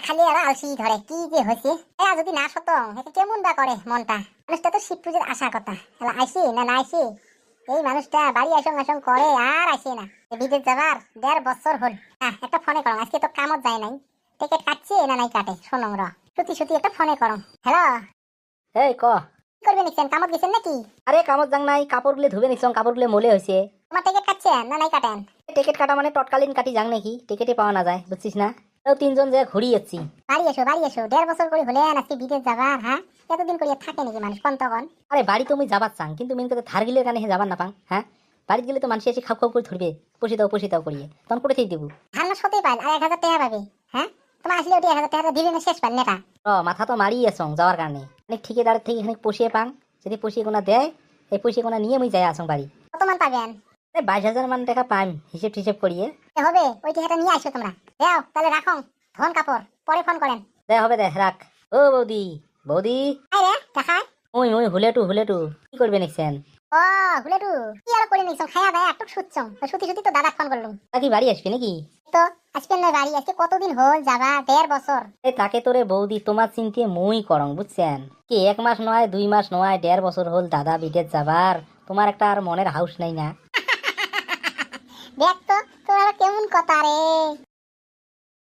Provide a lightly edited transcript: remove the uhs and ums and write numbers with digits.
খালি আর আলসি ধরে কি যে হয়েছে যদি না সত কেমন বা করে মনটা। মানুষটা তো শিব পুজোর আশা কথা আইসি না না আইসি, এই মানুষটা বাড়ি আসং আসং করে আর আইসে না। বিদেশ যাবার 1.5 বছর হল। একটা ফোনে করো, আজকে তো কামত যায় নাই, টিকিট কাটছে না নাই কাটে শোনো র সত্যি সত্যি একটা ফোনে করো। হ্যালো এই ক কি করবে নিচ্ছেন, কামত গেছেন নাকি? আরে কামত যাং নাই, কাপড়গুলো ধুবে নিছং, কাপড়গুলো মলে হয়েছে। তোমার টিকিট কাটছেন না নাই কাটেন? টিকিট কাটা মানে তৎকালীন কাটি যাং নাকি, টিকিটে পাওয়া না যায় বুঝছিস না। তাও 3জন যে ঘুরি যাচ্ছি। বাড়ি এসো বাড়ি এসো, 1.5 বছর করে হলে আজকে বিদেশ যাবার। এতদিন করে থাকে নাকি মানুষ কোন তখন? আরে বাড়ি তো মুই যাবার চাং, কিন্তু মেন কথা থার গিলে কানে যাবার না পাং। বাড়িতে গেলে তো মানুষ এসে খাও খাও করে ধরবে, পশি দাও করিয়ে, তখন করে থেকে দেবো। ধারণা সতেই পাইল আর 1000 টাকা পাবে। তোমার আসলে ওটি 1000 টাকা দিবে না, শেষ পাল নেটা। মাথা তো মারিয়ে আসং যাওয়ার কারণে, অনেক ঠিকাদারের থেকে এখানে পশিয়ে পাং। যদি পশিয়ে কোনা দেয়, এই পশিয়ে কোনা নিয়ে মুই যাই আসং বাড়ি। কত মান পাবেন? 22,000 মান টাকা পাইম হিসেব করিয়ে। হবে ওই টাকাটা নিয়ে আসো তোমরা। যাও তাহলে রাখো ধন কাপড়, পরে ফোন করেন। দে হবে দে রাখ। ও বৌদি বৌদি, আরে দেখায় ওই হুলেটু কি করবে নিচ্ছেন? ও হুলেটু কি আর করে নিছো, খায়া দায় একটু শুচ্ছং সত্যি সত্যি তো দাদা ফোন করলুম। নাকি বাড়ি আসবি নাকি? তো আসবেন না বাড়ি? আজকে কতদিন হল যাবা? 1.5 বছর। তাকে তোরে বৌদি তোমার চিন্তে মুই করং বুঝছেন কি, 1 মাস নয় 2 মাস নয় 1.5 বছর হল দাদা বিদেশ যাবার। তোমার একটা আর মনের হাউস নাই না? দেখ তো তোর কেমন কথা রে।